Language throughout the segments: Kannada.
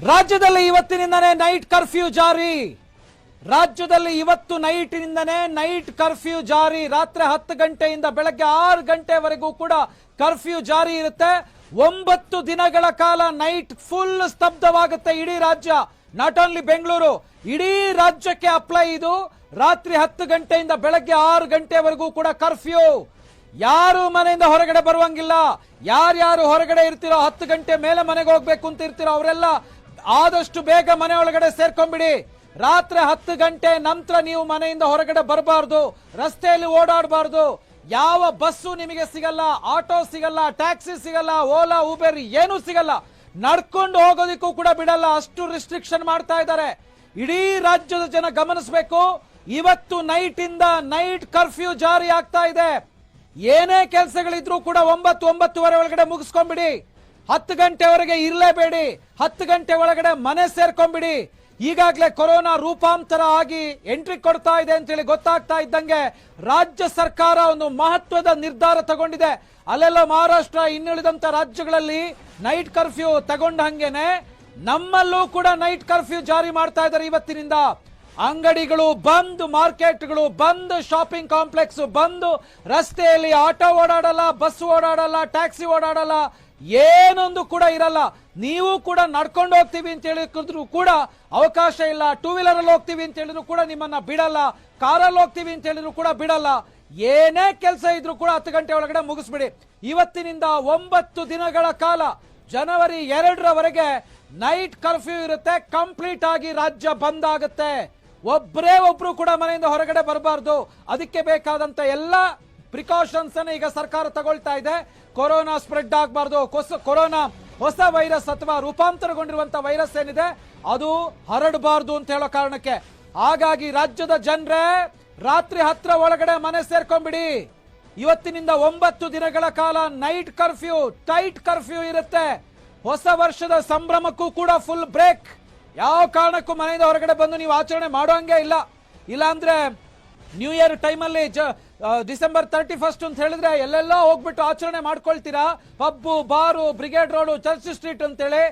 ರಾಜ್ಯದಲ್ಲಿ ಇವತ್ತಿನಿಂದನೇ ನೈಟ್ ಕರ್ಫ್ಯೂ ಜಾರಿ. ರಾಜ್ಯದಲ್ಲಿ ಇವತ್ತು ನೈಟ್ನಿಂದನೇ ನೈಟ್ ಕರ್ಫ್ಯೂ ಜಾರಿ. ರಾತ್ರಿ 10 ಗಂಟೆಯಿಂದ ಬೆಳಗ್ಗೆ 6 ಗಂಟೆವರೆಗೂ ಕೂಡ ಕರ್ಫ್ಯೂ ಜಾರಿ ಇರುತ್ತೆ. 9 ದಿನಗಳ ಕಾಲ ನೈಟ್ ಫುಲ್ ಸ್ತಬ್ಧವಾಗುತ್ತೆ ಇಡೀ ರಾಜ್ಯ. ನಾಟ್ ಓನ್ಲಿ ಬೆಂಗಳೂರು, ಇಡೀ ರಾಜ್ಯಕ್ಕೆ ಅಪ್ಲೈ ಇದು. ರಾತ್ರಿ 10 ಗಂಟೆಯಿಂದ ಬೆಳಗ್ಗೆ 6 ಗಂಟೆವರೆಗೂ ಕೂಡ ಕರ್ಫ್ಯೂ. ಯಾರು ಮನೆಯಿಂದ ಹೊರಗಡೆ ಬರುವಂಗಿಲ್ಲ. ಯಾರ್ಯಾರು ಹೊರಗಡೆ ಇರ್ತಿರೋ 10 ಗಂಟೆ ಮೇಲೆ ಮನೆಗೆ ಹೋಗ್ಬೇಕು ಅಂತ ಇರ್ತಿರೋ ಅವರೆಲ್ಲ ಆದಷ್ಟು ಬೇಗ ಮನೆ ಒಳಗಡೆ ಸೇರ್ಕೊಂಡ್ಬಿಡಿ. ರಾತ್ರಿ 10 ಗಂಟೆ ನಂತರ ನೀವು ಮನೆಯಿಂದ ಹೊರಗಡೆ ಬರಬಾರ್ದು, ರಸ್ತೆಯಲ್ಲಿ ಓಡಾಡಬಾರ್ದು. ಯಾವ ಬಸ್ಸು ನಿಮಗೆ ಸಿಗಲ್ಲ, ಆಟೋ ಸಿಗಲ್ಲ, ಟ್ಯಾಕ್ಸಿ ಸಿಗಲ್ಲ, ಓಲಾ ಉಬೆರ್ ಏನೂ ಸಿಗಲ್ಲ. ನಡ್ಕೊಂಡು ಹೋಗೋದಕ್ಕೂ ಕೂಡ ಬಿಡಲ್ಲ, ಅಷ್ಟು ರಿಸ್ಟ್ರಿಕ್ಷನ್ ಮಾಡ್ತಾ ಇದ್ದಾರೆ. ಇಡೀ ರಾಜ್ಯದ ಜನ ಗಮನಿಸಬೇಕು. ಇವತ್ತು ನೈಟ್ ಇಂದ ನೈಟ್ ಕರ್ಫ್ಯೂ ಜಾರಿ ಆಗ್ತಾ ಇದೆ. ಏನೇ ಕೆಲಸಗಳಿದ್ರೂ ಕೂಡ 9-9:30 ಒಳಗಡೆ ಮುಗಿಸ್ಕೊಂಡ್ಬಿಡಿ. 10 ಗಂಟೆವರೆಗೆ ಇರಲೇಬೇಡಿ. 10 ಗಂಟೆ ಒಳಗಡೆ ಮನೆ ಸೇರ್ಕೊಂಡ್ಬಿಡಿ. ಈಗಾಗಲೇ ಕೊರೋನಾ ರೂಪಾಂತರ ಆಗಿ ಎಂಟ್ರಿ ಕೊಡ್ತಾ ಇದೆ ಅಂತೇಳಿ ಗೊತ್ತಾಗ್ತಾ ಇದ್ದಂಗೆ ರಾಜ್ಯ ಸರ್ಕಾರ ಒಂದು ಮಹತ್ವದ ನಿರ್ಧಾರ ತಗೊಂಡಿದೆ. ಅಲ್ಲೆಲ್ಲ ಮಹಾರಾಷ್ಟ್ರ, ಇನ್ನುಳಿದಂತ ರಾಜ್ಯಗಳಲ್ಲಿ ನೈಟ್ ಕರ್ಫ್ಯೂ ತಗೊಂಡ ಹಂಗೇನೆ ನಮ್ಮಲ್ಲೂ ಕೂಡ ನೈಟ್ ಕರ್ಫ್ಯೂ ಜಾರಿ ಮಾಡ್ತಾ ಇದ್ದಾರೆ. ಇವತ್ತಿನಿಂದ ಅಂಗಡಿಗಳು ಬಂದ್, ಮಾರ್ಕೆಟ್ಗಳು ಬಂದ್, ಶಾಪಿಂಗ್ ಕಾಂಪ್ಲೆಕ್ಸ್ ಬಂದ್. ರಸ್ತೆಯಲ್ಲಿ ಆಟೋ ಓಡಾಡಲ್ಲ, ಬಸ್ ಓಡಾಡಲ್ಲ, ಟ್ಯಾಕ್ಸಿ ಓಡಾಡಲ್ಲ, ಏನೊಂದು ಕೂಡ ಇರಲ್ಲ. ನೀವು ಕೂಡ ನಡ್ಕೊಂಡು ಹೋಗ್ತೀವಿ ಅಂತ ಹೇಳಿದ್ರು ಕೂಡ ಅವಕಾಶ ಇಲ್ಲ. ಟೂ ವೀಲರ್ ಅಲ್ಲಿ ಹೋಗ್ತೀವಿ ಅಂತ ಹೇಳಿದ್ರು ಕೂಡ ನಿಮ್ಮನ್ನ ಬಿಡಲ್ಲ. ಕಾರಲ್ಲಿ ಹೋಗ್ತೀವಿ ಅಂತ ಹೇಳಿದ್ರು ಕೂಡ ಬಿಡಲ್ಲ. ಏನೇ ಕೆಲಸ ಇದ್ರು ಕೂಡ 10 ಗಂಟೆ ಒಳಗಡೆ ಮುಗಿಸ್ಬಿಡಿ. ಇವತ್ತಿನಿಂದ 9 ದಿನಗಳ ಕಾಲ ಜನವರಿ 2ರವರೆಗೆ ನೈಟ್ ಕರ್ಫ್ಯೂ ಇರುತ್ತೆ. ಕಂಪ್ಲೀಟ್ ಆಗಿ ರಾಜ್ಯ ಬಂದ್ ಆಗುತ್ತೆ. ಒಬ್ರು ಕೂಡ ಮನೆಯಿಂದ ಹೊರಗಡೆ ಬರಬಾರ್ದು. ಅದಕ್ಕೆ ಬೇಕಾದಂತ ಎಲ್ಲ ಪ್ರಿಕಾಷನ್ಸ್ ಅನ್ನು ಈಗ ಸರ್ಕಾರ ತಗೊಳ್ತಾ ಇದೆ. ಕೊರೋನಾ ಸ್ಪ್ರೆಡ್ ಆಗಬಾರ್ದು, ಕೊರೋನಾ ಹೊಸ ವೈರಸ್ ಅಥವಾ ರೂಪಾಂತರಗೊಂಡಿರುವಂತಹ ವೈರಸ್ ಏನಿದೆ ಅದು ಹರಡಬಾರ್ದು ಅಂತ ಹೇಳೋ ಕಾರಣಕ್ಕೆ. ಹಾಗಾಗಿ ರಾಜ್ಯದ ಜನರೇ ರಾತ್ರಿ 10 ಒಳಗಡೆ ಮನೆ ಸೇರ್ಕೊಂಡ್ಬಿಡಿ. ಇವತ್ತಿನಿಂದ 9 ದಿನಗಳ ಕಾಲ ನೈಟ್ ಕರ್ಫ್ಯೂ, ಟೈಟ್ ಕರ್ಫ್ಯೂ ಇರುತ್ತೆ. ಹೊಸ ವರ್ಷದ ಸಂಭ್ರಮಕ್ಕೂ ಕೂಡ ಫುಲ್ ಬ್ರೇಕ್. ಯಾವ ಕಾರಣಕ್ಕೂ ಮನೆಯಿಂದ ಹೊರಗಡೆ ಬಂದು ನೀವು ಆಚರಣೆ ಮಾಡೋಂಗೆ ಇಲ್ಲ. ಇಲ್ಲಾಂದ್ರೆ ನ್ಯೂ ಇಯರ್ ಟೈಮಲ್ಲಿ ಡಿಸೆಂಬರ್ 31 ಅಂತ ಹೇಳಿದ್ರೆ ಎಲ್ಲೆಲ್ಲ ಹೋಗ್ಬಿಟ್ಟು ಆಚರಣೆ ಮಾಡ್ಕೊಳ್ತೀರಾ. ಪಬ್ಬು, ಬಾರು, ಬ್ರಿಗೇಡ್ ರೋಡು, ಚರ್ಚ್ ಸ್ಟ್ರೀಟ್ ಅಂತೇಳಿ.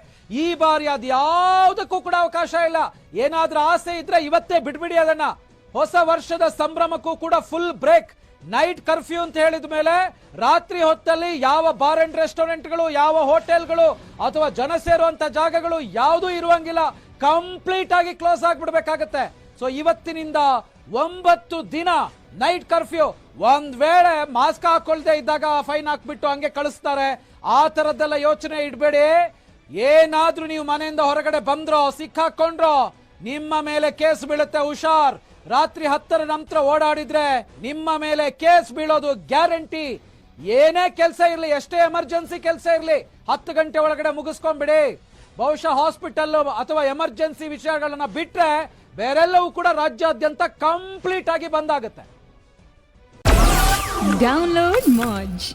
ಈ ಬಾರಿ ಅದು ಯಾವುದಕ್ಕೂ ಕೂಡ ಅವಕಾಶ ಇಲ್ಲ. ಏನಾದ್ರೂ ಆಸೆ ಇದ್ರೆ ಇವತ್ತೇ ಬಿಡ್ಬಿಡಿ ಅದನ್ನ. ಹೊಸ ವರ್ಷದ ಸಂಭ್ರಮಕ್ಕೂ ಕೂಡ ಫುಲ್ ಬ್ರೇಕ್. ನೈಟ್ ಕರ್ಫ್ಯೂ ಅಂತ ಹೇಳಿದ ಮೇಲೆ ರಾತ್ರಿ ಹೊತ್ತಲ್ಲಿ ಯಾವ ಬಾರ್ ಅಂಡ್ ರೆಸ್ಟೋರೆಂಟ್ಗಳು, ಯಾವ ಹೋಟೆಲ್ಗಳು ಅಥವಾ ಜನ ಸೇರುವಂತ ಜಾಗಗಳು ಯಾವುದೂ ಇರುವಂಗಿಲ್ಲ. ಕಂಪ್ಲೀಟ್ ಆಗಿ ಕ್ಲೋಸ್ ಆಗ್ಬಿಡ್ಬೇಕಾಗತ್ತೆ. ಸೊ ಇವತ್ತಿನಿಂದ 9 ದಿನ ನೈಟ್ ಕರ್ಫ್ಯೂ. ಒಂದ್ ವೇಳೆ ಮಾಸ್ಕ್ ಹಾಕೊಳ್ದೆ ಇದ್ದಾಗ ಫೈನ್ ಹಾಕ್ಬಿಟ್ಟು ಹಂಗೆ ಕಳಿಸ್ತಾರೆ. ಆ ತರದ್ದೆಲ್ಲ ಯೋಚನೆ ಇಡಬೇಡಿ. ಏನಾದ್ರೂ ನೀವು ಮನೆಯಿಂದ ಹೊರಗಡೆ ಬಂದ್ರೋ, ಸಿಕ್ಕಾಕೊಂಡ್ರೋ, ನಿಮ್ಮ ಮೇಲೆ ಕೇಸ್ ಬೀಳುತ್ತೆ. ಹುಷಾರ್. ರಾತ್ರಿ 10ರ ನಂತರ ಓಡಾಡಿದ್ರೆ ನಿಮ್ಮ ಮೇಲೆ ಕೇಸ್ ಬೀಳೋದು ಗ್ಯಾರಂಟಿ. ಏನೇ ಕೆಲಸ ಇರಲಿ, ಎಷ್ಟೇ ಎಮರ್ಜೆನ್ಸಿ ಕೆಲಸ ಇರಲಿ, 10 ಗಂಟೆ ಒಳಗಡೆ ಮುಗಿಸ್ಕೊಂಡ್ಬಿಡಿ. ಬಹುಶಃ ಹಾಸ್ಪಿಟಲ್ ಅಥವಾ ಎಮರ್ಜೆನ್ಸಿ ವಿಷಯಗಳನ್ನ ಬಿಟ್ರೆ ಬೇರೆಲ್ಲವೂ ಕೂಡ ರಾಜ್ಯಾದ್ಯಂತ ಕಂಪ್ಲೀಟ್ ಆಗಿ ಬಂದಾಗುತ್ತೆ. ಡೌನ್ಲೋಡ್ ಮೋಜ್.